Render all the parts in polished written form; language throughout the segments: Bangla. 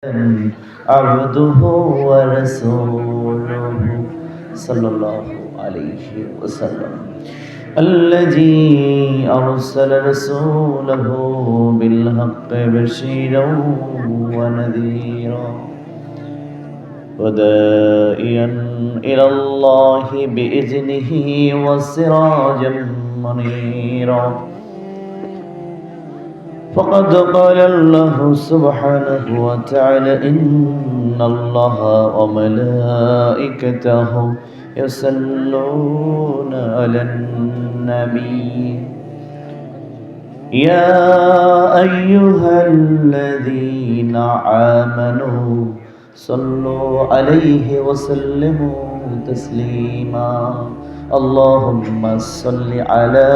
عبده ورسوله صلى الله عليه وسلم الذي أرسل رسوله بالحق بشيرا ونذيرا ودائيا إلى الله بإذنه وسراجا منيرا فقد قال الله سبحانه وتعالى إن الله وملائكته يصلون على النبي يا أيها الذين آمنوا صلوا عليه وسلموا تسليما اللهم صل على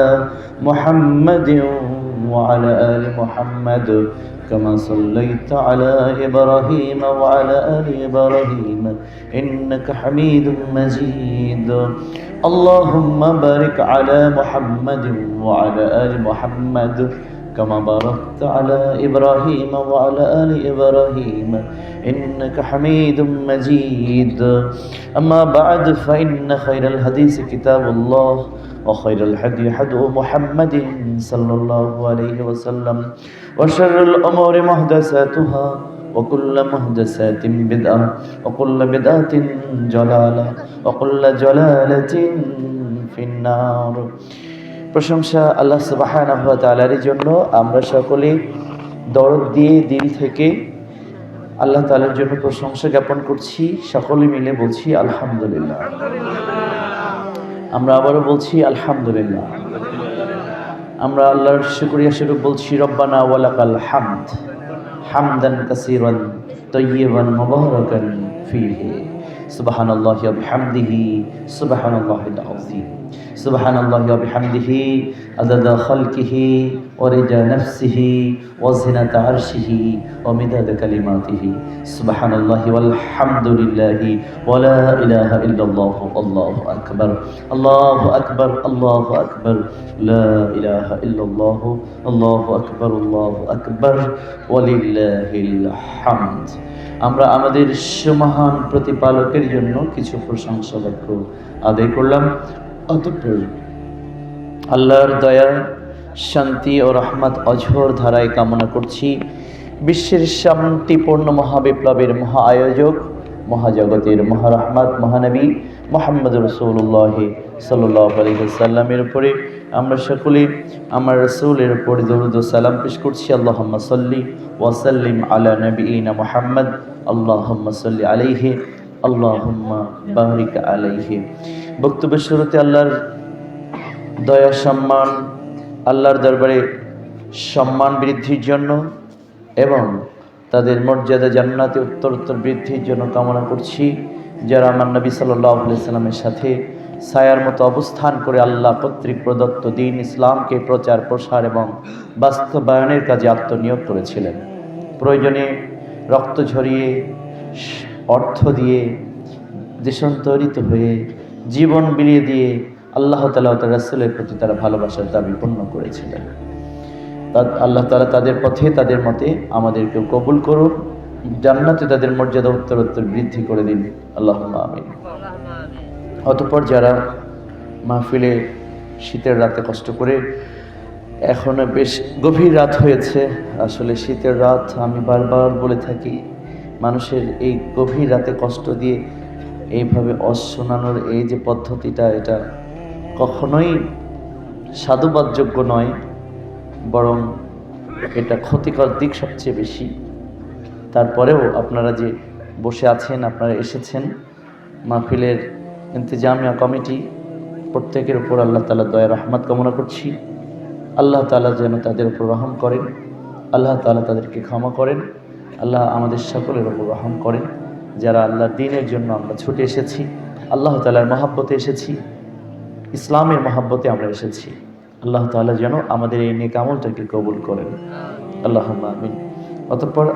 محمد وعلى آل محمد كما صليت على إبراهيم وعلى آل إبراهيم إنك حميد مجيد اللهم بارك على محمد وعلى آل محمد كما باركت على إبراهيم وعلى آل إبراهيم إنك حميد مجيد أما بعد فإن خير الحديث كتاب الله وخير الهدي هدي محمد صلى الله عليه وسلم وشر الأمور محدثاتها وكل محدثات بدعة وكل بدعة ضلالة وكل ضلالة في النار প্রশংসা আল্লাহ সুবহানাহু ওয়া তাআলার জন্য। আমরা সকলে দরদ দিয়ে দিল থেকে আল্লাহ তাআলার জন্য প্রশংসা জ্ঞাপন করছি। সকলে মিলে বলছি আলহামদুলিল্লাহ। আমরা আবারও বলছি আলহামদুলিল্লাহ। আমরা আল্লাহর শুকরিয়া স্বরূপ বলছি রব্বানা ওয়ালাকাল হামদ হামদান কাসীরান তাইয়িবান মুবারাকান ফীহি সুবহানাল্লাহি ওয়া বিহামদিহি সুবহানাল্লাহিল আযীম সুবহানাল্লাহি ওয়া বিহামদিহি আদাদা খালকিহি ওয়া রিদা নাফসিহি ওয়া জিনাতা আরশিহি ওয়া মিদাদা কালিমাতিহি সুবহানাল্লাহি ওয়াল হামদুলিল্লাহি ওয়া লা ইলাহা ইল্লাল্লাহু আল্লাহু আকবার আল্লাহু আকবার আল্লাহু আকবার লা ইলাহা ইল্লাল্লাহু আল্লাহু আকবার ওয়ালিল্লাহিল হামদ। আমরা আমাদের সুমহান প্রতিপালকের জন্য কিছু প্রশংসা বাক্য আদায় করলাম। অতঃপর আল্লাহর দয়া শান্তি ও রহমত অঝোর ধারায় কামনা করছি বিশ্বের শান্তিপূর্ণ মহাবিপ্লবের মহা আয়োজক মহাজগতের মহারহমত মহানবী মুহাম্মদ রাসূলুল্লাহ সাল্লাল্লাহু আলাইহি ওয়াসাল্লামের উপরে আমরা সকলে আমার রাসূলের উপরে দরুদ ও সালাম পেশ করছি। আল্লাহুম্মা সাল্লি ওয়া সাল্লিম আলা নবিয়িনা মুহাম্মদ আল্লাহুম্মা সাল্লি আলাইহি আল্লাহুম্মা বারিক আলাইহি। বক্তব্যের শুরুতে আল্লাহর দয়া সম্মান আল্লাহর দরবারে সম্মান বৃদ্ধির জন্য এবং তাদের মর্যাদা জান্নাতে উত্তরোত্তর বৃদ্ধির জন্য কামনা করছি। যারা আমার নবী সাল্লাল্লাহু আলাইহি ওয়াসাল্লামের সাথে ছায়ার মতো অবস্থান করে আল্লাহ কর্তৃক প্রদত্ত দ্বীন ইসলামকে প্রচার প্রসার এবং বাস্তবায়নের কাজে আত্মনিয়োগ করেছিলেন। প্রয়োজনে রক্ত ঝরিয়ে অর্থ দিয়ে দেশান্তরিত হয়ে জীবন বিলিয়ে দিয়ে আল্লাহ তাআলা ও তার রাসূলের প্রতি তারা ভালোবাসার দাবি পূর্ণ করেছিলেন। আল্লাহ তাআলা তাদের পথে তাদের মতে আমাদেরকে কবুল করুন, জান্নাতে তাদের মর্যাদা উত্তরোত্তর বৃদ্ধি করে দিন, আল্লাহুম্মা আমিন। অতঃপর যারা মাহফিলে শীতের রাতে কষ্ট করে, এখনো বেশ গভীর রাত হয়েছে, আসলে শীতের রাত আমি বারবার বলে থাকি, মানুষের এই গভীর রাতে কষ্ট দিয়ে এইভাবে শোনানোর এই যে পদ্ধতিটা, এটা কখনোই সাধুবাদযোগ্য নয়, বরং এটা ক্ষতিকর দিক সবচেয়ে বেশি। তারপরেও আপনারা যে বসে আছেন, আপনারা এসেছেন, মাহফিলের ইন্তেজামিয়া কমিটি, প্রত্যেকের উপর আল্লাহ তাআলা দয়া রহমত কামনা করছি। আল্লাহ তাআলা যেন তাদের উপর রহম করেন, আল্লাহ তাআলা তাদেরকে ক্ষমা করেন, আল্লাহ আমাদের সকলের উপর রহম করেন। যারা আল্লাহর দ্বীনের জন্য আমরা ছুটে এসেছি, আল্লাহ তাআলার মহব্বতে এসেছি, ইসলামের মহব্বতে আমরা এসেছি, আল্লাহ তাআলা যেন আমাদের এই নেক আমলটাকে কবুল করেন, আল্লাহুম্মা আমিন। অতঃপর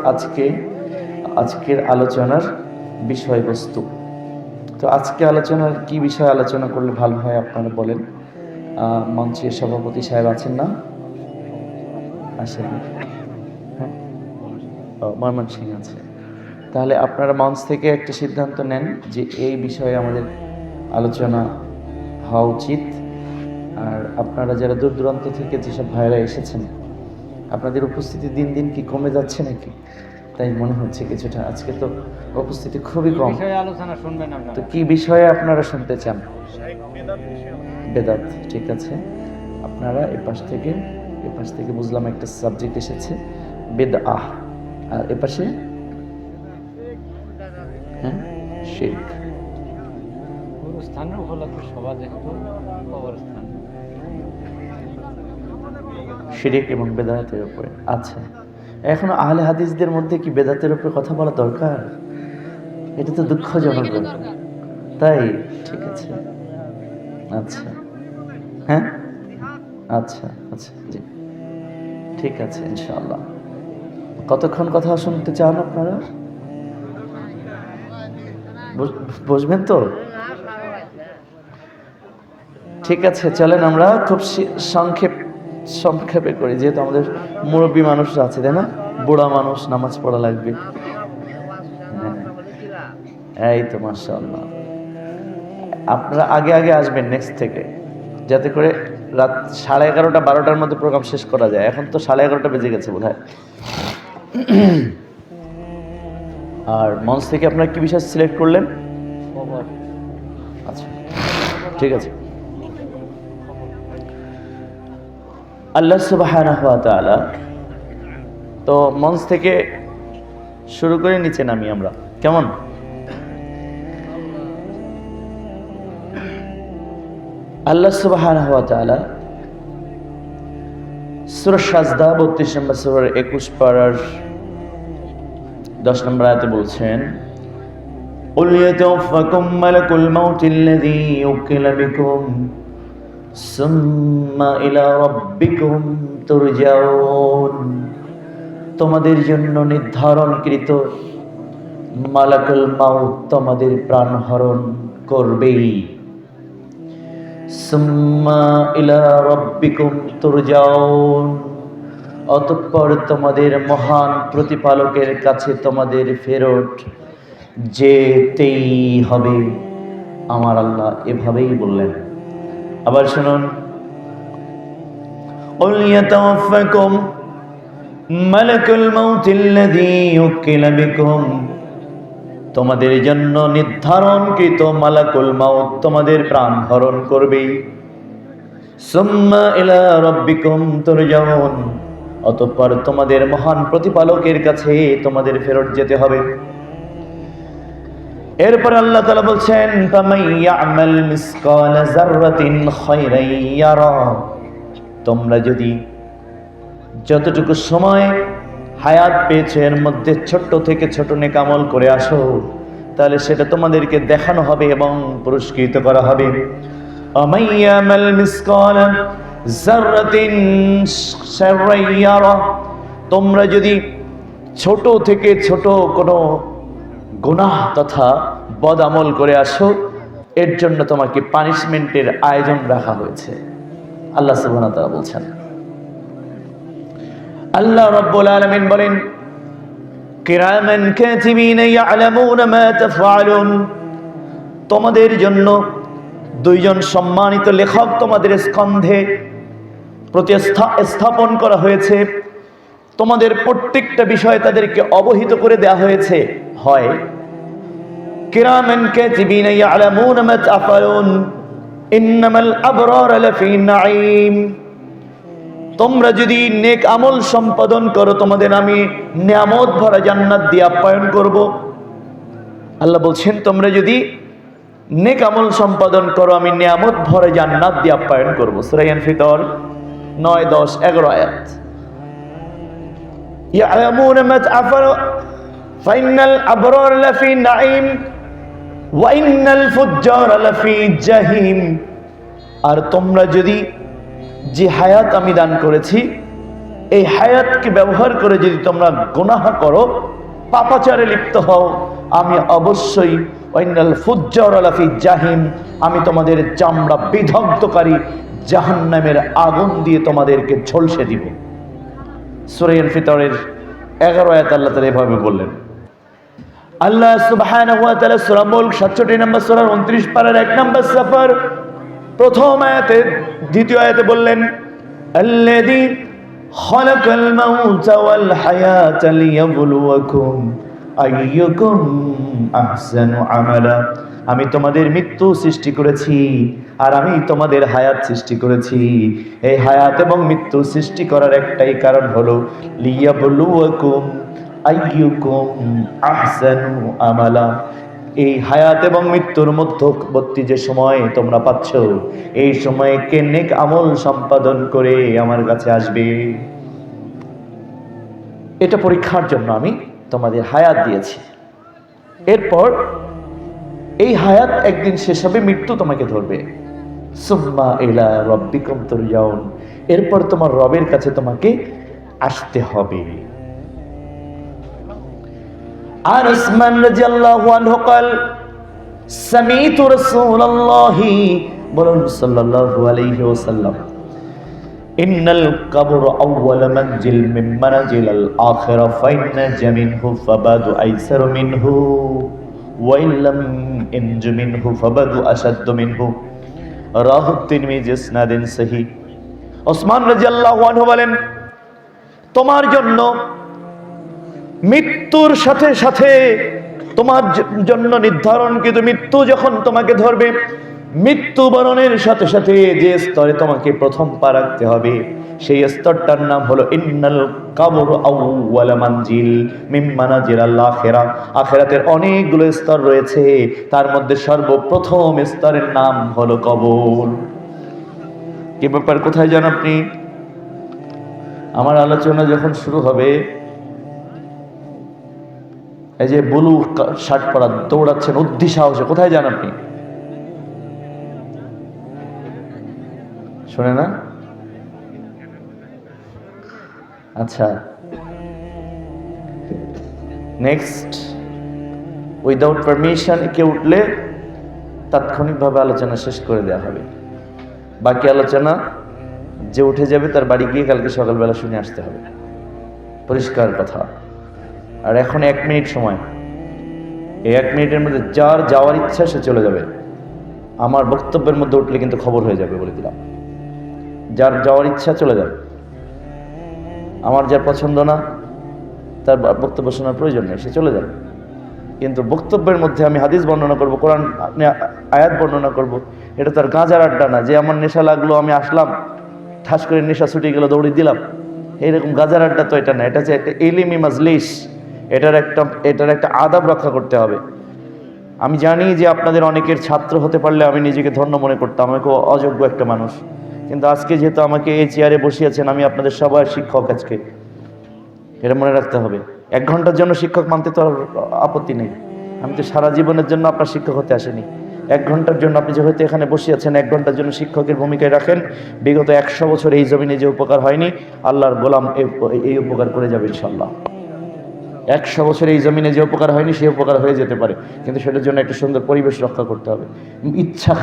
আজকের আলোচনার বিষয়বস্তু, তো আজকে আলোচনার কি বিষয় আলোচনা করলে ভালো হয় আপনারা বলেন। মঞ্চের সভাপতি সাহেব আছেন না? আসেন। হ্যাঁ, ময়মনসিংহ আছে। তাহলে আপনারা মঞ্চ থেকে একটা সিদ্ধান্ত নেন যে এই বিষয়ে আমাদের আলোচনা হওয়া উচিত। আর আপনারা যারা দূর দূরান্ত থেকে যেসব ভাইরা এসেছেন, আপনাদের উপস্থিতি দিন দিন কি কমে যাচ্ছে নাকি? তাই মনে হচ্ছে কিছুটা। আজকে তো উপস্থিতি খুবই কম। আলোচনা শুনবেন আপনারা? তো কি বিষয়ে আপনারা শুনতে চান? বেদাত। ঠিক আছে, আপনারা এ পাশ থেকে বুঝলাম একটা সাবজেক্ট এসেছে বেদআহ, আর এ পাশে শিরক। স্থানের উপলক্ষে সভা যেহেতু কবরস্থান, শিরক এবং বেদাতের উপরে। আচ্ছা, এখন আহলে হাদিসদের মধ্যে কি বেদাতের উপরে কথা বলা দরকার? এটা তো দুঃখজনক ব্যাপার, তাই? ঠিক আছে, আচ্ছা, হ্যাঁ, আচ্ছা আচ্ছা, জি ঠিক আছে, ইনশাআল্লাহ। কতক্ষণ কথা শুনতে চান আপনারা? বসবেন তো? ঠিক আছে, চলেন আমরা খুব সংক্ষেপে করি, যেহেতু আমাদের মুরব্বী মানুষরা আছে, তাই না? বুড়া মানুষ, নামাজ পড়া লাগবে। এই তো মাশাআল্লাহ। আপনারা আগে আগে আসবেন নেক্সট থেকে, যাতে করে রাত 11:30 12টার মধ্যে প্রোগ্রাম শেষ করা যায়। এখন তো 11:30 বেজে গেছে বোধহয়। আর মঞ্চ থেকে আপনারা কি বিষয় সিলেক্ট করলেন? আচ্ছা, ঠিক আছে। আল্লাহ সুবহানাহু ওয়া তাআলা, তো মঞ্চ থেকে শুরু করে নিচে নামি আমরা, কেমন? আল্লাহ সুবহানাহু ওয়া তাআলা সূরা সাজদা 32 নম্বর সূরার 21 পারার 10 নম্বর আয়াতে বলছেন, قُلْ يَتَوَفَّكُم مَلَكُ الْمَوْتِ الَّذِي وُكِّلَ بِكُمْ ثُمَّ إِلَى رَبِّكُمْ تُرْجَعُونَ। তোমাদের জন্য নির্ধারণকৃত মালাকুল মাউত তোমাদের প্রাণ হরণ করবেই। সুম্মা ইলা রাব্বিকুম তুরজাউন, অতঃপর তোমাদের মহান প্রতিপালকের কাছে তোমাদের ফেরত যেতেই হবে। আমার আল্লাহ এভাবেই বললেন। আবার শুনুন, قُلْ يَتَوَفَّكُم مَلَكُ الْمَوْتِ الَّذِي وُكِّلَ بِكُمْ, তোমাদের জন্য নির্ধারণকৃত মালাকুল মাউত তোমাদের প্রাণ হরণ করবে। সুম্মা ইলা রাব্বিকুম তুরজাউন, অতঃপর তোমাদের মহান প্রতিপালকের কাছে তোমাদের ফেরত যেতে হবে। এরপর আল্লাহ তাআলা বলছেন, ফামান ইয়ামাল মিসকালা যাররাতিন খায়রান ইয়ারা, তোমরা যদি যতটুকু সময় হায়াত পেয়েছে এর মধ্যে ছোট্ট থেকে ছোট নেক আমল করে আসো, তাহলে সেটা তোমাদেরকে দেখানো হবে এবং পুরস্কৃত করা হবে। আমাইয়ামাল মিসকালা যাররাতিন শাররান ইয়ারা, তোমরা যদি ছোট থেকে ছোট কোনো গুনাহ তথা বদ আমল করে আসো, এর জন্য তোমাকে পানিশমেন্টের আয়োজন রাখা হয়েছে। আল্লাহ সুবহানাহু ওয়া তাআলা বলছেন। আল্লাহ রাব্বুল আলামিন বলেন, কিরামান কাতিবিন ইয়ালামুনা মা তাফআলুন, তোমাদের জন্য দুইজন সম্মানিত লেখক তোমাদের স্কন্ধে স্থাপন করা হয়েছে। তোমাদের প্রত্যেকটা বিষয় তাদেরকে অবহিত করে দেওয়া হয়েছে। হয় কিরামান কাতিবিন ইয়ালামুনা মা তাফআলুন ইন্নামাল আবরার লাফি নাঈম, তোমরা যদি নেক আমল সম্পাদন করো তোমাদের আমি নিয়ামত ভরা জান্নাত দিয়ে আপ্যায়ন করব। আল্লাহ বলছেন, তোমরা যদি নেক আমল সম্পাদন করো আমি নিয়ামত ভরা জান্নাত দিয়ে আপ্যায়ন করব। সূরা আনফিতর 9, 10, 11 আয়াত। ইয়ালামুনা মা তাফআলু ফাইনাল আবরার লাফি নাঈম ওয়া ইন্নাল ফুজ্জার লাফি জাহিম, আর তোমরা যদি যে হায়াত আমি দান করেছি এই হায়াতকে ব্যবহার করে যদি তোমরা গুনাহ করো, পাপাচারে লিপ্ত হও, আমি অবশ্যই ওয়াইনাল ফুজ্জার লাফি জাহিম, আমি তোমাদের চামড়া বিদগ্ধকারী জাহান্নামের আগুন দিয়ে তোমাদেরকে ঝলসে দিব। সূরা আনফিতরের 11 আয়াত আল্লাহ তাআলা এভাবে বললেন। আল্লাহ সুবহানাহু ওয়া তাআলা সূরা মুলক 67 নম্বর সূরার 29 পারার 1 নম্বর সফর প্রথম আয়াতে দ্বিতীয় আয়াতে বললেন আল্লাযী খালাকাল মাউতা ওয়াল হায়াতা লিয়াবলুয়াকুম আইয়ুকুম আহসানু আমালা। আমি তোমাদের মৃত্যু সৃষ্টি করেছি আর আমি তোমাদের হায়াত সৃষ্টি করেছি। এই হায়াত এবং মৃত্যু সৃষ্টি করার একটাই কারণ হলো লিয়াবলুয়াকুম আইয়ুকুম আহসানু আমালা। এই হায়াত এবং মৃত্যুর মধ্যবর্তী যে সময় তোমরা পাচ্ছ, এই সময়ে কে নেক আমল সম্পাদন করে আমার কাছে আসবে, এটা পরীক্ষার জন্য আমি তোমাদের হায়াত দিয়েছি। এরপর এই হায়াত একদিন শেষ হবে, মৃত্যু তোমাকে ধরবে। সুম্মা ইলা রাব্বিকুম তুরজাউন, এরপর তোমার রবের কাছে তোমাকে আসতে হবে। আর উসমান রাদিয়াল্লাহু আনহু قال سمعت رسول الله বলুন সাল্লাল্লাহু আলাইহি ওয়াসাল্লাম ইন্নাল কবর আউয়াল মানজিল মিন মানাজিল আল আখিরা ফাইন্না জামিনহু ফাবাদু আইসারু মিনহু ওয়া ইল্লাম ইনজু মিনহু ফাবাদু আশাদ্দু মিনহু রাহু তিরমিজি ইসনাদিন সহিহ। উসমান রাদিয়াল্লাহু আনহু বলেন, তোমার জন্য মৃত্যুর সাথে সাথে তোমার জন্য নির্ধারণ, কিন্তু মৃত্যু যখন তোমাকে ধরবে, মৃত্যুবরণের সাথে সাথে যে স্তরে তোমাকে প্রথম পা রাখতে হবে, সেই স্তরটার নাম হলো ইন্নাল কবর আউয়াল মানজিল মিন মানাজিল আখিরা। আখিরাতের অনেকগুলো স্তর রয়েছে, তার মধ্যে সর্বপ্রথম স্তরের নাম হলো কবর। কি ব্যাপার, কোথায় যান আপনি? আমার আলোচনা যখন শুরু হবে, এই যে ব্লু শার্ট পরা দৌড়াচ্ছেন উদ্ধি সাহসে, কোথায় যান আপনি? শোনে না? আচ্ছা, নেক্সট। উইদাউট পারমিশন কে উঠলে তাৎক্ষণিকভাবে আলোচনা শেষ করে দেওয়া হবে। বাকি আলোচনা যে উঠে যাবে তার বাড়ি গিয়ে কালকে সকালবেলা শুনে আসতে হবে। পরিষ্কার কথা। আর এখন 1 মিনিট সময়, এই 1 মিনিটের মধ্যে যার যাওয়ার ইচ্ছা সে চলে যাবে। আমার বক্তব্যের মধ্যে উঠলে কিন্তু খবর হয়ে যাবে, বলে দিলাম। যার যাওয়ার ইচ্ছা চলে যাবে। আমার যার পছন্দ না, তার বক্তব্য শোনার প্রয়োজন নেই, সে চলে যাবে। কিন্তু বক্তব্যের মধ্যে আমি হাদিস বর্ণনা করব, কোরআন আয়াত বর্ণনা করব, এটা তার গাঁজার আড্ডা না যে আমার নেশা লাগলো আমি আসলাম, ঠাস করে নেশা ছুটে গেল দৌড়ে দিলাম। এইরকম গাঁজার আড্ডা তো এটা না। এটা হচ্ছে একটা ইলমি মাজলিস। এটার একটা আদাব রক্ষা করতে হবে। আমি জানি যে আপনাদের অনেকের ছাত্র হতে পারলে আমি নিজেকে ধন্য মনে করতাম, আমাকে অযোগ্য একটা মানুষ। কিন্তু আজকে যেহেতু আমাকে এই চেয়ারে বসিয়েছেন, আমি আপনাদের সবার শিক্ষক আজকে, এটা মনে রাখতে হবে। 1 ঘন্টার জন্য শিক্ষক মানতে তো আপত্তি নেই। আমি তো সারা জীবনের জন্য আপনার শিক্ষক হতে আসেনি। 1 ঘন্টার জন্য আপনি যেহেতু এখানে বসে আছেন, 1 ঘন্টার জন্য শিক্ষকের ভূমিকায় রাখেন। বিগত 100 বছর এই জমিনে যে উপকার হয়নি, আল্লাহর গোলাম এই উপকার করে যাবে ইনশাল্লাহ। 100 বছর এই জমিনে যে উপকার হয়নি, সেই উপকার হয়ে যেতে পারে, কিন্তু সেটার জন্য একটা সুন্দর পরিবেশ রক্ষা করতে হবে। ইচ্ছা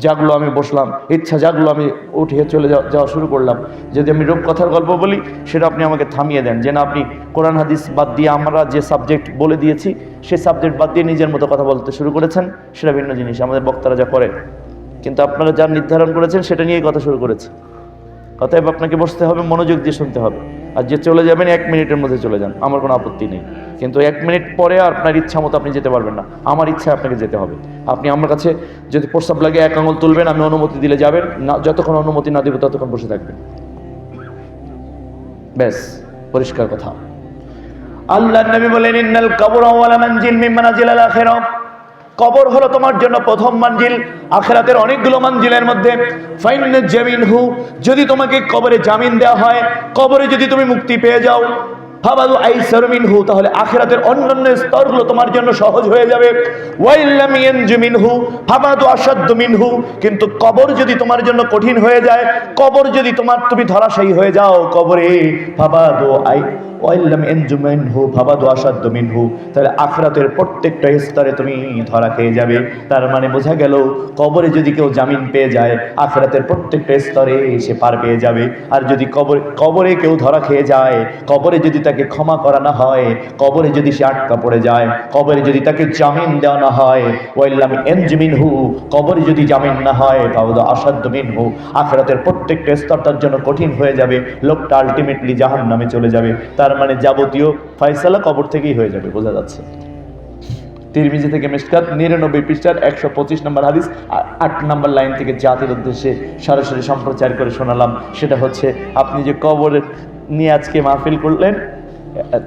জাগলো আমি বসলাম, ইচ্ছা জাগলো আমি উঠে চলে যাওয়া শুরু করলাম। যদি আমি রূপকথার গল্প বলি, সেটা আপনি আমাকে থামিয়ে দেন, যে না আপনি কোরআন হাদিস বাদ দিয়ে আমরা যে সাবজেক্ট বলে দিয়েছি সেই সাবজেক্ট বাদ দিয়ে নিজের মতো কথা বলতে শুরু করেছেন, সেটা ভিন্ন জিনিস। আমাদের বক্তারা যা করে, কিন্তু আপনারা যা নির্ধারণ করেছেন সেটা নিয়েই কথা শুরু করেছে। অতএব আপনাকে বসতে হবে, মনোযোগ দিয়ে শুনতে হবে। আর যে চলে যাবেন 1 মিনিটের মধ্যে চলে যান, আমার কোনো আপত্তি নেই। কিন্তু 1 মিনিট পরে আপনার ইচ্ছা মতো আপনি যেতে পারবেন না। আমার ইচ্ছা আপনাকে যেতে হবে। আপনি আমার কাছে যদি প্রস্তাব লাগে 1 আঙুল তুলবেন, আমি অনুমতি দিলে যাবেন না, যতক্ষণ অনুমতি না দিব ততক্ষণ বসে থাকবেন। ব্যাস, পরিষ্কার কথা। আল্লাহর নবী বলেন, ইন্নাল কবর আউয়াল মানজিল মিন মানাজিল আল আখিরা। কবর হলো তোমার জন্য প্রথম মানজিল আখিরাতের অনেকগুলো মানজিলের মধ্যে। ফাইন্না জামিনহু, যদি তোমাকে কবরে জামিন দেওয়া হয়, কবরে যদি তুমি মুক্তি পেয়ে যাও, ফাবাদু আইসারু মিনহু, তাহলে আখিরাতের অন্যান্য স্তরগুলো তোমার জন্য সহজ হয়ে যাবে। ওয়া ইল্লাম ইয়ানজু মিনহু ফাবাদু আশাদ্দু মিনহু, কিন্তু কবর যদি তোমার জন্য কঠিন হয়ে যায়, কবর যদি তুমি ধরাশায়ী হয়ে যাও কবরে, ফাবাদু ওয়াইল্লাম এনজু মিনহু ফাবাদু আশাদ্দু মিনহু, তাহলে আখিরাতের প্রত্যেকটা স্তরে তুমি ধরা খেয়ে যাবে। তার মানে বোঝা গেল কবরে যদি কেউ জামিন পেয়ে যায় আখিরাতের প্রত্যেকটা স্তরে সে পার পেয়ে যাবে। আর যদি কবরে কেউ ধরা খেয়ে যায়, কবরে যদি তাকে ক্ষমা করা না হয়, কবরে যদি সে আটকা পড়ে যায়, কবরে যদি তাকে জামিন দেওয়া না হয়, ওয়াইল্লাম এনজু মিনহু, কবরে যদি জামিন না হয় ফাবাদু আশাদ্দু মিনহু, আখিরাতের প্রত্যেকটা স্তর তার জন্য কঠিন হয়ে যাবে। লোকটা আলটিমেটলি জাহান্নামে চলে যাবে। তার মানে যাবতীয় ফয়সালা কবর থেকেই হয়ে যাবে। বোঝা যাচ্ছে? তিরমিজি থেকে মিশকাত 99 পৃষ্ঠার 125 নম্বর হাদিস 8 নম্বর লাইন থেকে জাতির উদ্দেশ্যে সরাসরি সম্প্রচার করে শোনালাম। সেটা হচ্ছে, আপনি যে কবর নিয়ে আজকে মাহফিল করলেন,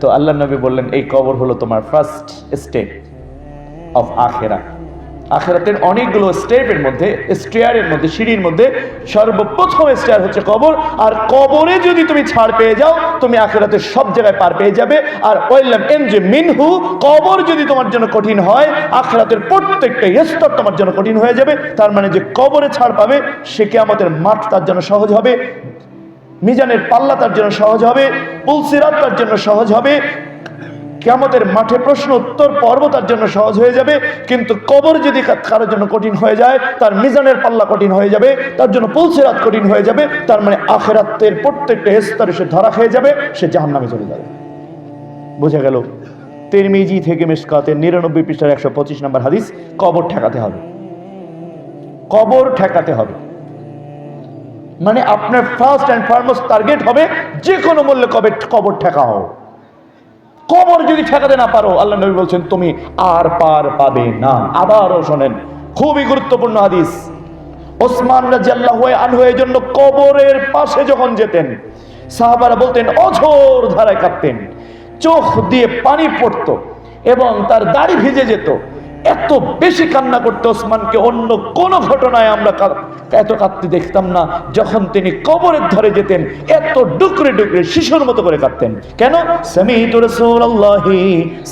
তো আল্লাহ নবী বললেন এই কবর হলো তোমার ফার্স্ট স্টেপ অফ আখেরা। আখিরাতের অনেকগুলো স্টেপের মধ্যে, স্টেয়ারের মধ্যে, সিঁড়ির মধ্যে সর্বপ্রথম স্টেয়ার হচ্ছে কবর। আর কবরে যদি তুমি ছাড় পেয়ে যাও, তুমি আখিরাতের সব জায়গায় পার পেয়ে যাবে। আর ওয়াইল্লাম এনজু মিনহু, কবর যদি তোমার জন্য কঠিন হয়, আখিরাতের প্রত্যেকটা স্তর তোমার জন্য কঠিন হয়ে যাবে। তার মানে যে কবরে ছাড় পাবে সে কিয়ামতের মাঠ তার জন্য সহজ হবে, মিজানের পাল্লা তার জন্য সহজ হবে, পুলসিরাত তার জন্য সহজ হবে, কিয়ামতের মাঠে প্রশ্ন উত্তর পর্ব তার জন্য সহজ হয়ে যাবে। কিন্তু কবর যদি কারোর জন্য কঠিন হয়ে যায়, তার মিজানের পাল্লা কঠিন হয়ে যাবে, তার জন্য পুলসিরাত কঠিন হয়ে যাবে। তার মানে আখিরাতের প্রত্যেকটা স্তরে সে ধরা খেয়ে যাবে, সে জাহান্নামে চলে যাবে। বোঝা গেল? তিরমিজি থেকে মিশকাতের 99 পৃষ্ঠার 125 নম্বর হাদিস, কবর ঠেকাতে হবে। কবর ঠেকাতে হবে মানে আপনার ফার্স্ট অ্যান্ড ফরমোস্ট টার্গেট হবে যে কোনো মূল্যে কবর ঠেকাও। কবর যদি ঠেকাতে না পারো, আল্লাহ নবী বলছেন তুমি আর পার পাবে না। আবারও শোনেন, খুবই গুরুত্বপূর্ণ হাদিস। ওসমান রাদিয়াল্লাহু আনহু এর জন্য কবরের পাশে যখন যেতেন, সাহাবারা বলতেন অঝোর ধারায় কাঁদতেন, চোখ দিয়ে পানি পড়তো এবং তার দাড়ি ভিজে যেত। এত বেশি কান্না করতে ওসমানকে অন্য কোন ঘটনায় আমরা এত কাঁদতে দেখতাম না। যখন তিনি কবরের ধারে যেতেন এত ডুকরে ডুকরে শিশুর মতো করে কাঁদতেন। কেন? সামি'তু রাসূলুল্লাহি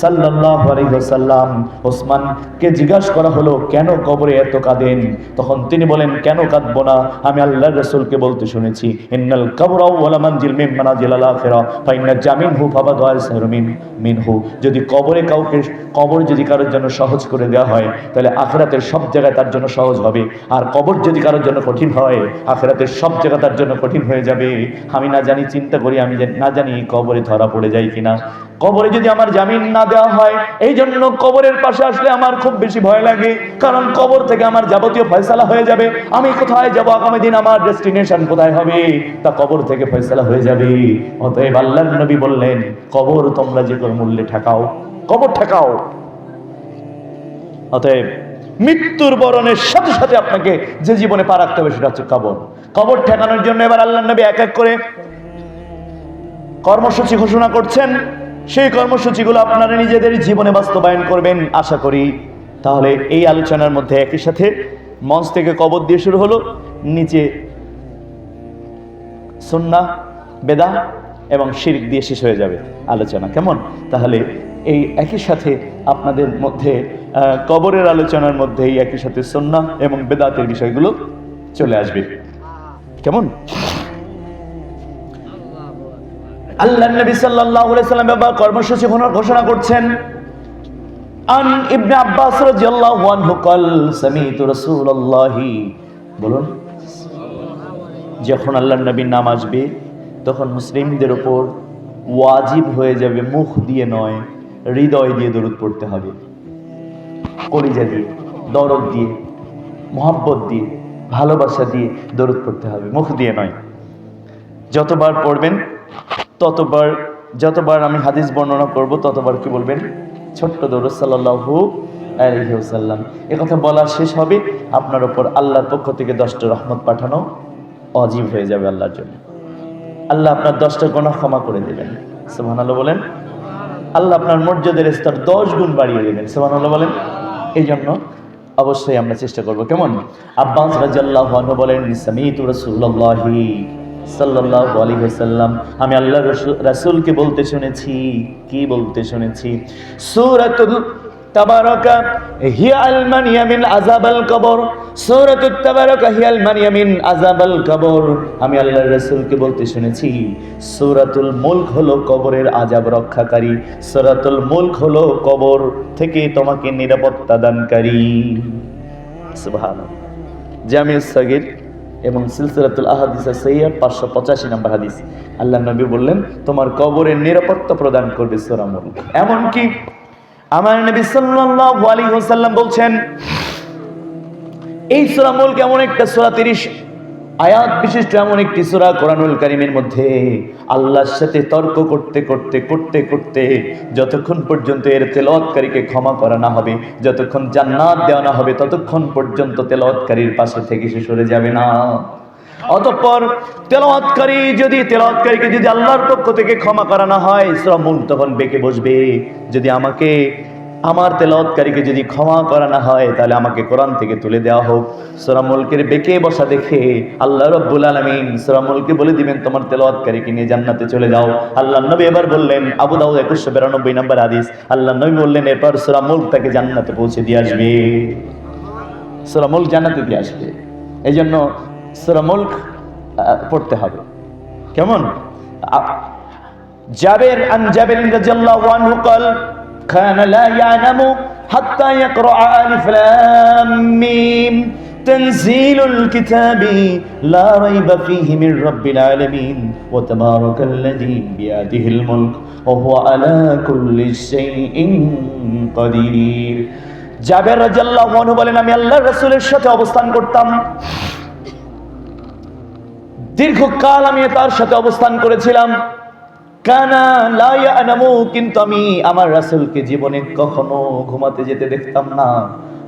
সাল্লাল্লাহু আলাইহি ওয়াসাল্লাম, ওসমানকে জিজ্ঞাসা করা হলো কেন কবরে এত কাঁদেন? তখন তিনি বলেন কেন কাঁদবো না, আমি আল্লাহর রাসূলকে বলতে শুনেছি, ইন্নাল কবরা ওয়ালা মানজিল মিন মানাজিল আখিরা ফা ইন্না জামিনহু ফাবাদু আসারু মিনহু। যদি কবর যদি কারোর জন্য সহজ করে দেওয়া হয়, তাহলে আখিরাতের সব জায়গায় তার জন্য সহজ হবে। আর কবর যদি কারোর জন্য কঠিন হয়, আখিরাতের সব জায়গা তার জন্য কঠিন হয়ে যাবে। আমি না জানি, চিন্তা করি, আমি না জানি কবরে ধরা পড়ে যায় কিনা। কবরে যদি আমার জামিন না দেওয়া হয়, এই জন্য কবরের পাশে আসলে আমার খুব বেশি ভয় লাগে। কারণ কবর থেকে আমার যাবতীয় ফয়সালা হয়ে যাবে। আমি কোথায় যাব, আগামী দিন আমার ডেস্টিনেশন কোথায় হবে, তা কবর থেকে ফয়সালা হয়ে যাবে। অতএব আল্লাহর নবী বললেন কবর তোমরা যে কোনো মূল্যে ঠেকাও, কবর ঠেকাও। অতএব মৃত্যুর বরণের সাথে সাথে আপনাকে যে জীবনে পা রাখতে হবে সেটা হচ্ছে কবর। কবর ঠেকানোর জন্য এবার আল্লাহর নবী এক এক করে কর্মসূচি ঘোষণা করছেন। সেই কর্মসূচিগুলো আপনারা নিজেদের জীবনে বাস্তবায়ন করবেন আশা করি। তাহলে এই আলোচনার মধ্যে একই সাথে মঞ্চ থেকে কবর দিয়ে শুরু হলো, নিচে সুন্নাহ, বেদাত এবং শিরক দিয়ে শেষ হয়ে যাবে আলোচনা। কেমন? তাহলে এই একই সাথে আপনাদের মধ্যে কবরের আলোচনার মধ্যেই একই সাথে সুন্নাহ এবং বেদাতের বিষয়গুলো চলে আসবে। কেমন? আল্লাহর নবী সাল্লাল্লাহু আলাইহি ওয়াসাল্লাম বাবা কর্মসূচি ঘোষণা করছেন। আন ইবনে আব্বাস রাদিয়াল্লাহু আনহু قال সামি'তু রাসূলুল্লাহি, বলুন, যখন আল্লাহর নবীর নাম আসবে তখন মুসলিমদের উপর ওয়াজিব হয়ে যাবে মুখ দিয়ে নয়, হৃদয় দিয়ে দরুদ পড়তে হবে। কলিজা দিয়ে, দরদ দিয়ে, মহব্বত দিয়ে, ভালোবাসা দিয়ে দরুদ পড়তে হবে, মুখ দিয়ে নয়। যতবার পড়বেন যতবার আমি হাদিস বর্ণনা করব ততবার কি বলবেন? ছোট্ট দরুদ সাল্লাল্লাহু আলাইহি ওয়াসাল্লাম। একথা বলা শেষ হবে, আপনার উপর আল্লাহর পক্ষ থেকে 10টা রহমত পাঠানো ওয়াজিব হয়ে যাবে আল্লাহর জন্য। আল্লাহ আপনার 10টা গুনাহ ক্ষমা করে দেবেন, সুবহানাল্লাহ বলেন। আল্লাহ আপনার মর্যাদার স্তর 10 গুণ বাড়িয়ে দেবেন, সুবহানাল্লাহ বলেন। এই জন্য অবশ্যই আমরা চেষ্টা করব। কেমন? আব্বাস রাদিয়াল্লাহু আনহু বলেন সামি'তু রাসূলুল্লাহি সাল্লাল্লাহু আলাইহি ওয়াসাল্লাম, আমি আল্লাহর রাসূলকে বলতে শুনেছি। কি বলতে শুনেছি? সূরাতুল তাবারাকা হিয়াল মানিয়া মিন আযাবাল কবর, সূরাতুত তাবারাকা হিয়াল মানিয়া মিন আযাবাল কবর। আমি আল্লাহর রাসূলকে বলতে শুনেছি সূরাতুল মুলক হলো কবরের আযাব রক্ষাকারী, সূরাতুল মুলক হলো কবর থেকে তোমাকে নিরাপত্তা দানকারী। সুবহানাল্লাহ। জামিউস সাগীর এবং সিলসিলাতুল আহাদিস সাহিহা 585 নম্বর হাদিস। আল্লাহর নবী বললেন তোমার কবরের নিরাপত্তা প্রদান করবে সূরা মুলক। এমনকি আমার নবী সাল্লাল্লাহু আলাইহি ওয়াসাল্লাম বলছেন এই সূরা মুলক এমন একটা সূরা, 30 আয়াত বিশিষ্ট এমন একটি সূরা কোরআনুল কারীমের মধ্যে আল্লাহর সাথে তর্ক করতে করতে করতে করতে যতক্ষণ পর্যন্ত এর তেলাওয়াতকারীকে ক্ষমা করা না হবে, যতক্ষণ জান্নাত দেওয়া না হবে, ততক্ষণ পর্যন্ত তেলাওয়াতকারীর পাশে থেকে সে সরে যাবে না। অতঃপর তেলাওয়াতকারীকে যদি আল্লাহর পক্ষ থেকে ক্ষমা করা না হয়, সূরা মুলক তখন বেঁকে বসবে। যদি আমার তেলাওয়াতকারীকে যদি ক্ষমা করা না হয়, তাহলে আমাকে কোরআন থেকে তুলে দেওয়া হোক। সূরা মুলকের বেঁকে বসা দেখে আল্লাহ রাব্বুল আলামিন সূরা মুলকে বলে দিবেন তোমার তেলাওয়াতকারীকে নিয়ে জান্নাতে চলে যাও। আল্লাহর নবী এবার বললেন, আবু দাউদ 2192 নম্বর হাদিস, আল্লাহর নবী বললেন এরপর সূরা মুলক তাকে জান্নাতে পৌঁছে দিয়ে আসবে, সূরা মুলক জান্নাতে দিয়ে আসবে। এই জন্য সূরা মুলক পড়তে হবে। কেমন? জাবের রাদিয়াল্লাহু আনহু قال كان لا يعلم حتى يقرأ ألف لام ميم تنزيل الكتاب لا ريب فيه من رب العالمين وتبارك الذي بيده الملك وهو على كل شيء قدير। জাবের রাদিয়াল্লাহু আনহু বলেন আমি আল্লাহর রাসূলের সাথে অবস্থান করতাম, দীর্ঘকাল আমি তার সাথে অবস্থান করেছিলাম। কানা লা ইয়ানামু, কিন্তু আমি আমার রাসূলকে জীবনে কখনো ঘুমাতে যেতে দেখতাম না।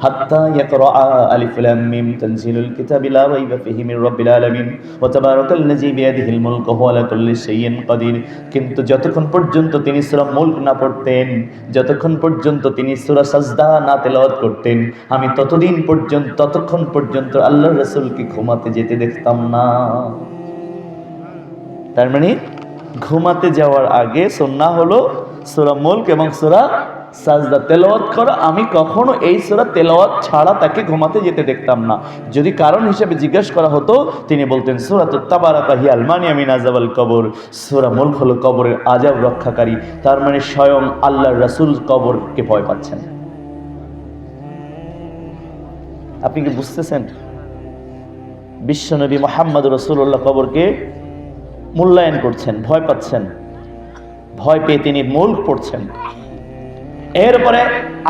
হাত্তা ইয়াকরা আলিফ লাম মিম তানজিলুল কিতাবি লা রাইবা ফিহি মির রাব্বিল আলামিন ওয়া তাবারাকাল্লাযী বিয়াদিহিল মুলকু ওয়া আলা কুল্লি শাইইন কাদির। কিন্তু যতক্ষণ পর্যন্ত তিনি সূরা মুলক না পড়তেন, যতক্ষণ পর্যন্ত তিনি সূরা সাজদা না তেলাওয়াত করতেন, আমি ততক্ষণ পর্যন্ত আল্লাহর রাসূলকে ঘুমাতে যেতে দেখতাম না। তার মানে ঘুমাতে যাওয়ার আগে সুন্নাহ হলো সূরা মুলক এবং সূরা সাজদা তেলাওয়াত করা। আমি কখনো এই সূরা তেলাওয়াত ছাড়া তাকে ঘুমাতে যেতে দেখতাম না। যদি কারণ হিসেবে জিজ্ঞেস করা হতো, তিনি বলতেন সূরাতুত তাবারাকা হিয়াল মানিয়া মিন আযাবাল কবর, সূরা মুলক হলো কবরের আযাব রক্ষাকারী। তার মানে স্বয়ং আল্লাহর রাসূল কবরকে ভয় পাচ্ছেন। আপনি কি বুঝতেছেন? বিশ্বনবী মুহাম্মদ রাসূলুল্লাহ কবরকে মূল্যায়ন করছেন, ভয় পাচ্ছেন, ভয় পেয়ে তিনি মুলক পড়ছেন। এরপরে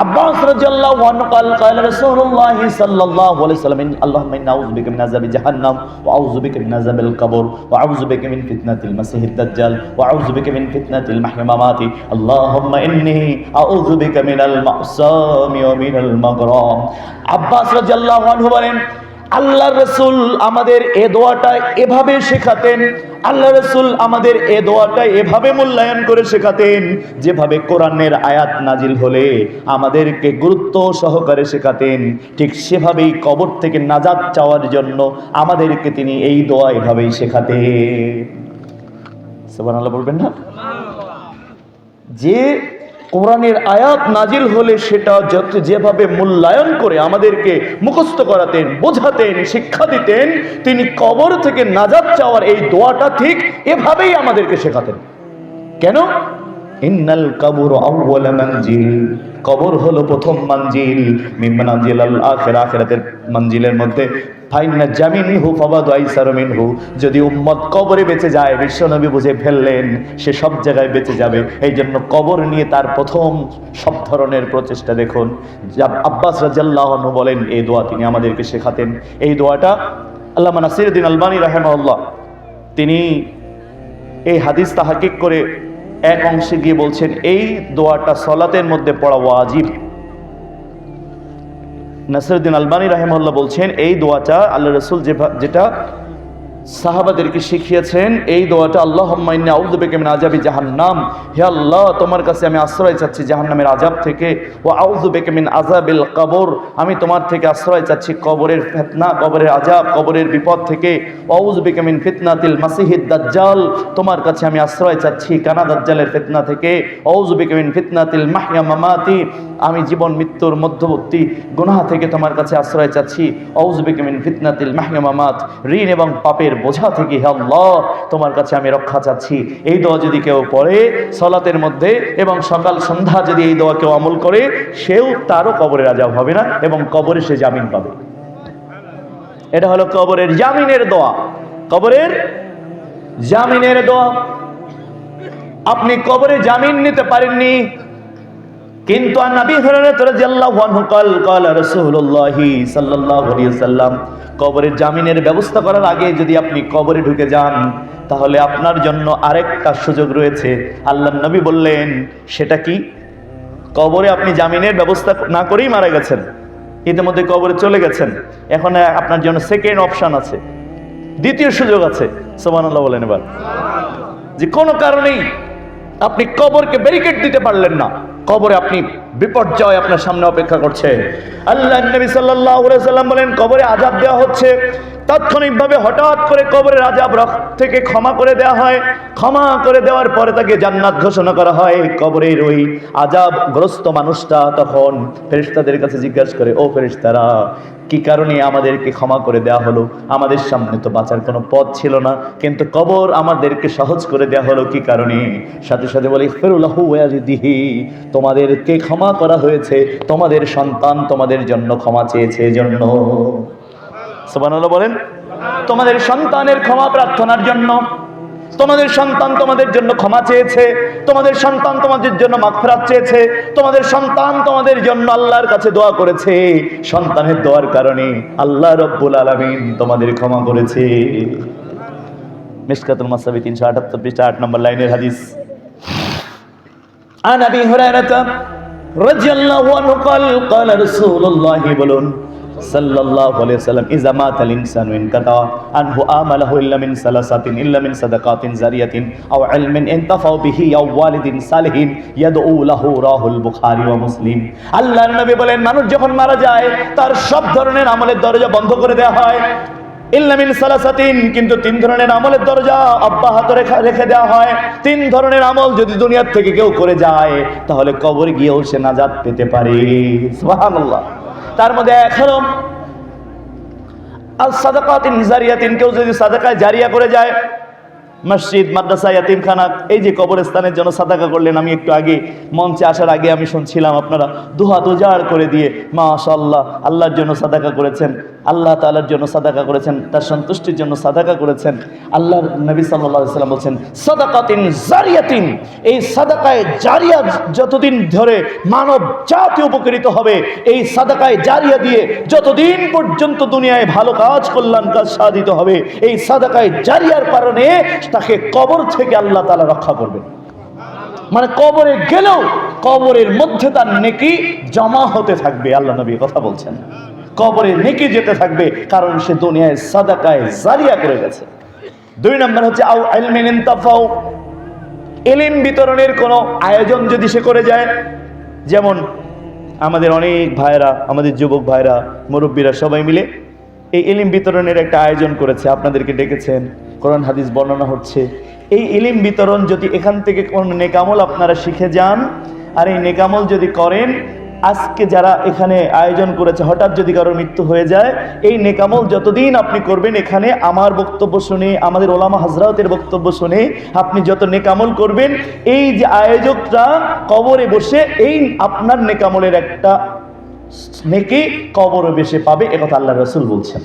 আব্বাস রাদিয়াল্লাহু আনহু قال قال رسول الله صلى الله عليه وسلم اللهم إنا أعوذ بك من عذاب جهنم وأعوذ بك من عذاب القبر وأعوذ بك من فتنة المسيح الدجال وأعوذ بك من فتنة المحيا والممات اللهم إني أعوذ بك من المعصام ومن المغرام। আব্বাস রাদিয়াল্লাহু আনহু বলেন আল্লাহর রাসূল আমাদের এই দোয়াটা এভাবে শেখাতেন, আল্লাহর রাসূল আমাদের এই দোয়াটা এভাবে মূল্যায়ন করে শেখাতেন, যেভাবে কোরআনের আয়াত নাজিল হলে আমাদেরকে গুরুত্ব সহকারে শেখাতেন, ঠিক সেভাবেই কবর থেকে নাজাত চাওয়ার জন্য আমাদেরকে তিনি এই দোয়া এভাবেই শেখাতেন। সুবহানাল্লাহ বলবেন না? যে কোরআনের আয়াত নাজিল হলে সেটা যেভাবে মূল্যায়ন করে আমাদেরকে মুখস্থ করাতেন, বোঝাতেন, শিক্ষা দিতেন, তিনি কবর থেকে নাজাত চাওয়ার এই দোয়াটা ঠিক এভাবেই আমাদেরকে শেখাতেন। কেন? ইন্নাল কবর আউয়াল মানজিল, কবর হলো প্রথম মঞ্জিল, মিন মানাজিলাল আখিরা, আখিরাতের মঞ্জিলের মধ্যে। ফাইন্না জামিনহু ফাবাদু আইসারু মিনহু, যদি উম্মত কবরে বেঁচে যায়, বিশ্বনবী বুঝে ফেললেন সে সব জায়গায় বেঁচে যাবে। এই জন্য কবর নিয়ে তার প্রথম সব ধরনের প্রচেষ্টা দেখুন। আব্বাস রাদিয়াল্লাহু আনহু বলেন এই দোয়া তিনি আমাদেরকে শেখাতেন। এই দোয়াটা আল্লামা নাসিরউদ্দিন আলবানী রাহিমাহুল্লাহ তিনি এই হাদিস তাহকিক করে এক অংশে গিয়ে বলছেন এই দোয়াটা সালাতের মধ্যে পড়া ওয়াজিব। নাসিরউদ্দিন আলবানী রাহিমাহুল্লাহ বলছেন এই দোয়াটা আল্লাহ রাসূল যেটা সাহাবাদেরকে শিখিয়েছেন এই দোয়াটা, আল্লাহুম্মা ইন্নী আউযু বিকা মিন আযাবি জাহান্নাম, হে আল্লাহ তোমার কাছে আমি আশ্রয় চাচ্ছি জাহান্নামের আযাব থেকে, ওয়া আউযু বিকা মিন আযাবিল কবর, আমি তোমার থেকে আশ্রয় চাচ্ছি কবরের ফিতনা, কবরের আযাব, কবরের বিপদ থেকে, ওয়া আউযু বিকা মিন ফিতনাতিল মাসিহিদ দাজ্জাল, তোমার কাছে আমি আশ্রয় চাচ্ছি কানা দাজ্জালের ফিতনা থেকে, ওয়া আউযু বিকা মিন ফিতনাতিল মাহইয়া মামাতি, আমি জীবন মৃত্যুর মধ্যবর্তী গুনাহ থেকে তোমার কাছে আশ্রয় চাচ্ছি, ওয়া আউযু বিকা মিন ফিতনাতিল মাহইয়া মামাত, ঋণ এবং পাপের বোঝা থেকে হে আল্লাহ তোমার কাছে আমি রক্ষা চাচ্ছি। এই দোয়া যদি কেউ পড়ে সালাতের মধ্যে এবং সকাল সন্ধ্যা যদি এই দোয়া কেউ আমল করে, সেও তারও কবরের আযাব হবে না এবং কবরে সে জামিন পাবে। এটা হলো কবরের জামিনের দোয়া, কবরের জামিনের দোয়া। আপনি কবরে জামিন নিতে পারেননি, কিন্তু নবী রাদিয়াল্লাহু আনহু قال রাসূলুল্লাহ সাল্লাল্লাহু আলাইহি ওয়াসাল্লাম, কবরের জামিনের ব্যবস্থা করার আগে যদি আপনি কবরে ঢুকে যান তাহলে আপনার জন্য আরেকটা সুযোগ রয়েছে। আল্লাহর নবী বললেন, সেটা কি? কবরে আপনি জামিনের ব্যবস্থা না করেই মারা গেছেন, ইতিমধ্যে কবরে চলে গেছেন, এখন আপনার জন্য সেকেন্ড অপশন আছে, দ্বিতীয় সুযোগ আছে। সুবহানাল্লাহ বলেন এবার। যে কোনো কারণেই আপনি কবরকে ব্যারিকেড দিতে পারলেন না, কবরে আপনি বিপর্যয় আপনার সামনে অপেক্ষা করছে। আল্লাহর নবী সাল্লাল্লাহু আলাইহি ওয়াসাল্লাম বলেন, কবরে আযাব দেওয়া হচ্ছে, তাৎক্ষণিকভাবে হঠাৎ করে কবরের আযাব থেকে ক্ষমা করে দেওয়া হয়, ক্ষমা করে দেওয়ার পরে তাকে জান্নাত ঘোষণা করা হয়। কবরের ওই আযাবগ্রস্ত মানুষটা তখন ফেরেশতাদের কাছে জিজ্ঞাসা করে, ও ফেরেশতারা, কি কারণে আমাদেরকে ক্ষমা করে দেওয়া হলো? আমাদের সামনে তো বাঁচার কোনো পথ ছিল না, কিন্তু কবর আমাদেরকে সহজ করে দেওয়া হলো কি কারণে? সাথে সাথে বলে, ইগফিরুল্লাহু ওয়ালিদিহি, তোমাদেরকে ক্ষমা করা হয়েছে, তোমাদের সন্তান তোমাদের জন্য ক্ষমা চেয়েছে এজন্য। সুবহানাল্লাহ বলেন। তোমাদের সন্তানের ক্ষমা প্রার্থনার জন্য, তোমাদের সন্তান তোমাদের জন্য ক্ষমা চেয়েছে, তোমাদের সন্তান তোমাদের জন্য মাগফিরাত চেয়েছে, তোমাদের সন্তান তোমাদের জন্য আল্লাহর কাছে দোয়া করেছে, সন্তানের দোয়ার কারণে আল্লাহ রাব্বুল আলামিন তোমাদের ক্ষমা করেছে। মিশকাতুল মাসাবি 378 পৃষ্ঠা 8 নম্বর লাইনের হাদিস। আন আবি হুরায়রা রাদিয়াল্লাহু আনহু قال রাসূলুল্লাহ বলুন সাল্লাল্লাহু আলাইহি ওয়াসাল্লাম, ইযা মাতাল ইনসানু ইনকাতা আনহু আমালহু ইল্লা মিন সালাসাতিন, ইল্লা মিন সাদাকাতিন জারিয়াতিন আও ইলমিন ইনতাফাউ বিহি আও ওয়ালিদিন সালিহিন ইয়াদউ লাহু, রাহুল বুখারী ওয়া মুসলিম। আল্লাহর নবী বলেন, মানুষ যখন মারা যায় তার সব ধরনের আমলের দরজা বন্ধ করে দেওয়া হয়, ইল্লা মিন সালাসাতিন, কিন্তু 3 ধরনের আমলের দরজা অব্যাহত রেখে দেওয়া হয়। 3 ধরনের আমল যদি দুনিয়ার থেকে কেউ করে যায় তাহলে কবরে গিয়েও সে নাজাত পেতে পারে। সুবহানাল্লাহ। তার মধ্যে এক হলো আল সাদাকাতিন জারিয়াতিন, কেউ যদি সাদাকায়ে জারিয়া করে যায়, মসজিদ, মাদ্রাসা, ইয়াতিমখানা, এই যে কবরস্থানের জন্য সাদাকা করলেন, আমি একটু আগে মঞ্চে আসার আগে আমি শুনছিলাম আপনারা দুহাত উজাড় করে দিয়ে মাশাআল্লাহ আল্লাহর জন্য সাদাকা করেছেন, আল্লাহ তাআলার জন্য সাদাকা করেছেন, তার সন্তুষ্টির জন্য সাদাকা করেছেন। আল্লাহর নবী সাল্লাল্লাহু আলাইহি ওয়াসাল্লাম বলেন, সাদাকাতিন জারিয়াতিন, এই সাদাকায়ে জারিয়া যতদিন ধরে মানব জাতি উপকৃত হবে, এই সাদাকায়ে জারিয়া দিয়ে যতদিন পর্যন্ত দুনিয়ায় ভালো কাজ, কল্যাণ কাজ সাধিত হবে, এই সাদাকায়ে জারিয়ার কারণে তাকে কবর থেকে আল্লাহ তাআলা রক্ষা করবেন। মানে কবরে গেলেও কবরের মধ্যে তার নেকি জমা হতে থাকবে। আল্লাহ নবী কথা বলছেন, কবরে নেকি যেতে থাকবে, কারণ সে দুনিয়ায় সাদাকায়ে জারিয়া করে গেছে। 2 নম্বর হচ্ছে আও ইলমিন ইনতাফাউ, ইলম বিতরণের কোনো আয়োজন যদি সে করে যায়, যেমন আমাদের অনেক ভাইরা, আমাদের যুবক ভাইরা, মুরব্বীরা সবাই মিলে এই ইলম বিতরণের একটা আয়োজন করেছে, আপনাদেরকে ডেকেছেন, কোরআন হাদিস বর্ণনা হচ্ছে। এই ইলম বিতরণ যদি এখান থেকে কোন নেকামল আপনারা শিখে যান, আর এই নেকামল যদি করেন, আজকে যারা এখানে আয়োজন করেছে, হঠাৎ যদি কারোর মৃত্যু হয়ে যায়, এই নেকামল যতদিন আপনি করবেন, এখানে আমার বক্তব্য শুনে, আমাদের ওলামা হযরতের বক্তব্য শুনে আপনি যত নেকামল করবেন, এই যে আয়োজকরা কবরে বসে এই আপনার নেকামলের একটা নেকি কবরে বসে পাবে, একথা আল্লাহর রাসূল বলছেন।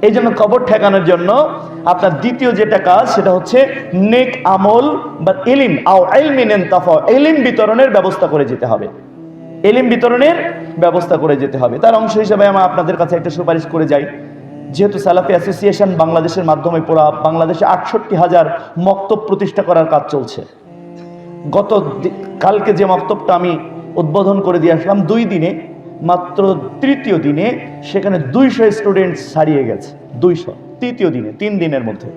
এই জন্য কবর ঠেকানোর জন্য আপনার দ্বিতীয় যেটা কাজ, সেটা হচ্ছে নেক আমল বা ইলম আও ইলমিন ইনতাফা, ইলম বিতরণের ব্যবস্থা করে যেতে হবে, ইলম বিতরণের ব্যবস্থা করে যেতে হবে। তার অংশ হিসেবে আমি আপনাদের কাছে একটা সুপারিশ করে যাই, যেহেতু সালাফি অ্যাসোসিয়েশন বাংলাদেশের মাধ্যমে পুরা বাংলাদেশে 68,000 মক্তব প্রতিষ্ঠা করার কাজ চলছে। কালকে যে মক্তবটা আমি উদ্বোধন করে দিয়ে আসলাম, 2 দিনে, মাত্র তৃতীয় দিনে সেখানে 200 স্টুডেন্টস ছাড়িয়ে গেছে, 200। তৃতীয় দিনে, 3 দিনের মধ্যে।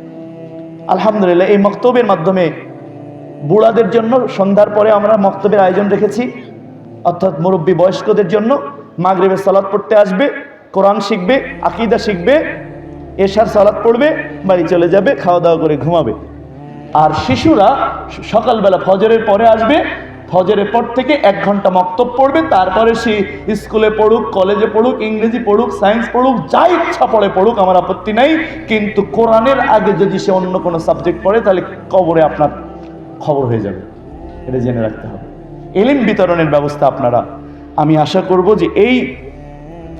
আলহামদুলিল্লাহ এই মক্তবের মাধ্যমে বুড়াদের জন্য সন্ধ্যার পরে আমরা মক্তবের আয়োজন রেখেছি, অর্থাৎ মুরব্বী বয়স্কদের জন্য। মাগরিবের সালাত পড়তে আসবে, কোরআন শিখবে, আকীদা শিখবে, এশার সালাত পড়বে, বাড়ি চলে যাবে, খাওয়া দাওয়া করে ঘুমাবে। আর শিশুরা সকালবেলা ফজরের পরে আসবে, ফজরের পর থেকে 1 ঘন্টা মক্তব পড়বে, তারপরে সে স্কুলে পড়ুক, কলেজে পড়ুক, ইংরেজি পড়ুক, সায়েন্স পড়ুক, যা ইচ্ছা পড়ুক, আমার আপত্তি নাই। কিন্তু কোরআনের আগে যদি সে অন্য কোনো সাবজেক্ট পড়ে তাহলে কবরে আপনার খবর হয়ে যাবে, এটা জেনে রাখতে হবে। ইলম বিতরণের ব্যবস্থা আপনারা, আমি আশা করব যে এই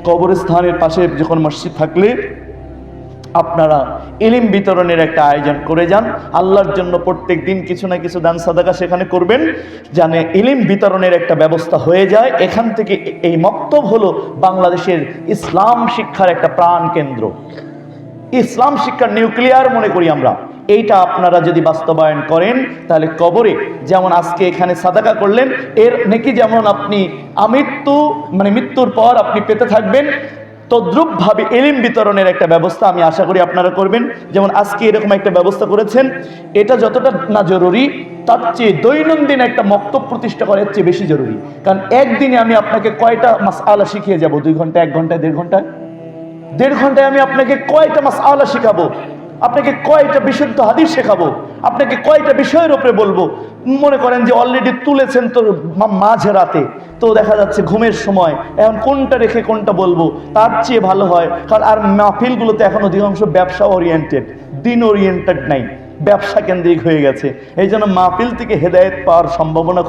কবরস্থানের পাশে যখন মসজিদ থাকলে আপনারা ইলম বিতরণের একটা আয়োজন করে যান। আল্লাহর জন্য প্রত্যেক দিন কিছু না কিছু দান সাদাকা সেখানে করবেন, জানে ইলম বিতরণের একটা ব্যবস্থা হয়ে যায়। এখান থেকে এই মক্তব হলো বাংলাদেশের ইসলাম শিক্ষার একটা প্রাণ কেন্দ্র, ইসলাম শিক্ষার নিউক্লিয়ার মনে করি আমরা। এইটা আপনারা যদি বাস্তবায়ন করেন তাহলে কবরে যেমন আজকে এখানে সাদাকা করলেন, এর নেকি যেমন আপনি মৃত্যুর পর আপনি পেতে থাকবেন, তদ্রূপভাবে ইলম বিতরণের একটা ব্যবস্থা আমি আশা করি আপনারা করবেন। যেমন আজকে এরকম একটা ব্যবস্থা করেছেন, এটা যতটা না জরুরি তার চেয়ে দৈনন্দিন একটা মক্তব প্রতিষ্ঠা করার চেয়ে বেশি জরুরি। কারণ একদিনে আমি আপনাকে কয়টা মাসআলা শিখিয়ে যাব? 2 ঘন্টা, 1 ঘন্টায়, 1.5 ঘন্টায়? 1.5 ঘন্টায় আমি আপনাকে কয়টা মাসআলা শিখাবো? আপনাকে কয়টা বিশুদ্ধ হাদিস শেখাবো? আপনাকে কয়টা বিষয়ের উপরে বলবো? মনে করেন যে অলরেডি তুলেছেন তো মাঝে রাতে, তো দেখা যাচ্ছে ঘুমের সময়, এখন কোনটা রেখে কোনটা বলবো? তার চেয়ে ভালো হয়, কারণ আর মাহফিলগুলোতে এখন অধিকাংশ ব্যবসা ওরিয়েন্টেড, দিন ওরিয়েন্টেড নাই, ব্যবসা কেন্দ্রিক হয়ে গেছে। এই জন্য মাহফিল থেকে হেদায়েত পাওয়ার সম্ভাবনা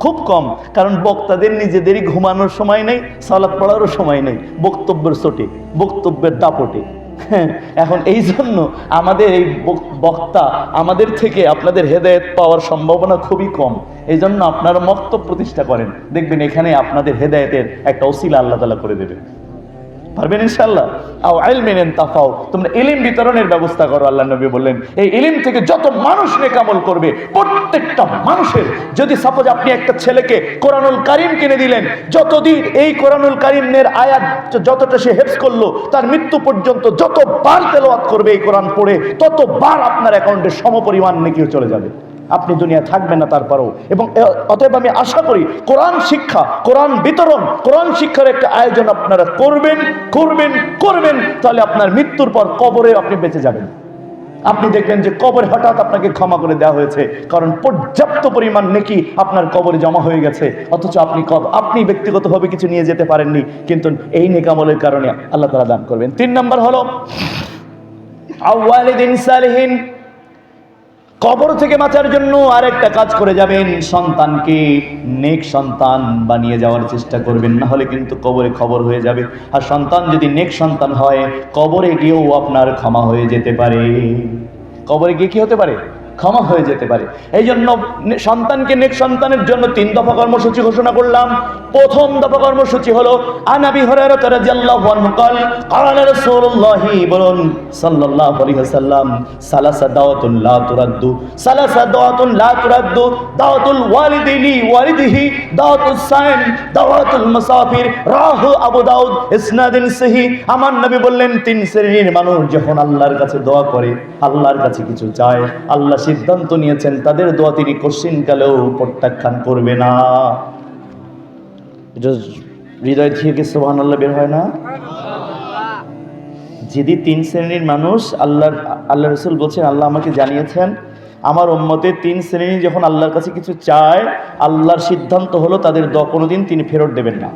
খুব কম। কারণ বক্তাদের নিজেদেরই ঘুমানোর সময় নেই, সালাত পড়ারও সময় নেই, বক্তব্যের চোটে, বক্তব্যের দাপটে। এখন এই জন্য আমাদের এই বক্তা আমাদের থেকে আপনাদের হেদায়েত পাওয়ার সম্ভাবনা খুবই কম। এই জন্য আপনারা মক্তব প্রতিষ্ঠা করেন, দেখবেন এখানে আপনাদের হেদায়েতের একটা ওসিলা আল্লাহ তাআলা করে দেবে, পারবেন ইনশাআল্লাহ। আও ইলমিন ইনতাফাও, তোমরা ইলম বিতরণের ব্যবস্থা করো। আল্লাহ নবী বললেন এই ইলম থেকে যত মানুষ নেক আমল করবে, প্রত্যেকটা মানুষের, যদি সাপোজ আপনি একটা ছেলেকে কোরআনুল কারীম কিনে দিলেন, যতদিন এই কোরআনুল কারীমের আয়াত যতটা সে হেফজ করলো, তার মৃত্যু পর্যন্ত যতবার তেলাওয়াত করবে এই কোরআন পড়ে, ততবার আপনার অ্যাকাউন্টে সমপরিমাণ নেকিও চলে যাবে। আপনি দুনিয়া থাকবেন না তারপরেও। এবং অতএব আমি আশা করি কোরআন শিক্ষা, কোরআন বিতরণ, কোরআন শিক্ষার একটা আয়োজন আপনারা করবেন, তাহলে আপনার মৃত্যুর পর কবরে আপনি বেঁচে যাবেন। আপনি দেখবেন যে কবরে হঠাৎ আপনাকে ক্ষমা করে দেওয়া হয়েছে, কারণ পর্যাপ্ত পরিমাণ নেকি আপনার কবরে জমা হয়ে গেছে, অথচ আপনি ব্যক্তিগতভাবে কিছু নিয়ে যেতে পারেননি, কিন্তু এই নেক আমলের কারণে আল্লাহ তাআলা দান করবেন। 3 নম্বর হলো আওয়ালিদিন সালিহিন, কবর থেকে বাঁচার জন্য আরেকটা কাজ করে যাবেন, সন্তানকে নেক সন্তান বানিয়ে যাওয়ার চেষ্টা করবেন, না হলে কিন্তু কবরে খবর হয়ে যাবে। আর সন্তান যদি নেক সন্তান হয়, কবরে গিয়েও আপনার ক্ষমা হয়ে যেতে পারে। কবরে গিয়ে কি হতে পারে? ক্ষমা হয়ে যেতে পারে। এই জন্য সন্তানকে নেক সন্তানের জন্য 3 দফা কর্মসূচি ঘোষণা করলাম। প্রথম দফা কর্মসূচি হলো আনাবি হুরায়রা রাদিয়াল্লাহু আনহু قال قال رسول الله বলুন সাল্লাল্লাহু আলাইহি ওয়াসাল্লাম, সালাসা দাওয়াতুন লা তুরাদ্দু, সালাসা দাওয়াতুন লা তুরাদ্দু, দাওয়াতুল ওয়ালিদিনি ওয়ালিদিহি, দাওয়াতুস সাইম, দাওয়াতুল মুসাফির, রাহু আবু দাউদ, ইসনাদিন সহিহ। আমার নবী বললেন 3 শ্রেণীর মানুষ যখন আল্লাহর কাছে দোয়া করে, আল্লাহর কাছে কিছু চায়, আল্লাহ সিদ্ধান্ত নিয়েছেন তাদের দোয়া তিনি কোশ্চিনকালেও প্রত্যাখ্যান করবে না। এটা হৃদয় থেকে সুবহানাল্লাহ বের হয় না? যদি 3 শ্রেণীর মানুষ আল্লাহ রাসূল বলছেন, আল্লাহ আমাকে জানিয়েছেন আমার উম্মতের 3 শ্রেণী যখন আল্লাহর কাছে কিছু চায়, আল্লাহর সিদ্ধান্ত হলো তাদের দোয়া কোনোদিন তিনি ফেরত দেবেন না।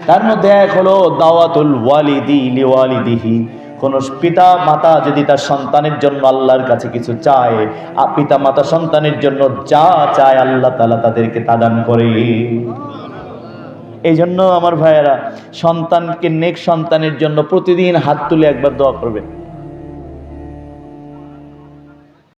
তার মধ্যে এক হলো দাওয়াতুল ওয়ালিদি লিওয়ালিদিহি, কোন পিতা মাতা যদি তার সন্তানের জন্য আল্লাহর কাছে কিছু চায়, পিতা মাতা সন্তানের জন্য যা চায় আল্লাহ তাআলা তাদেরকে তা দান করে। এই জন্য আমার ভাইয়েরা, সন্তানকে নেক সন্তানের জন্য প্রতিদিন হাত তুলে একবার দোয়া করবেন।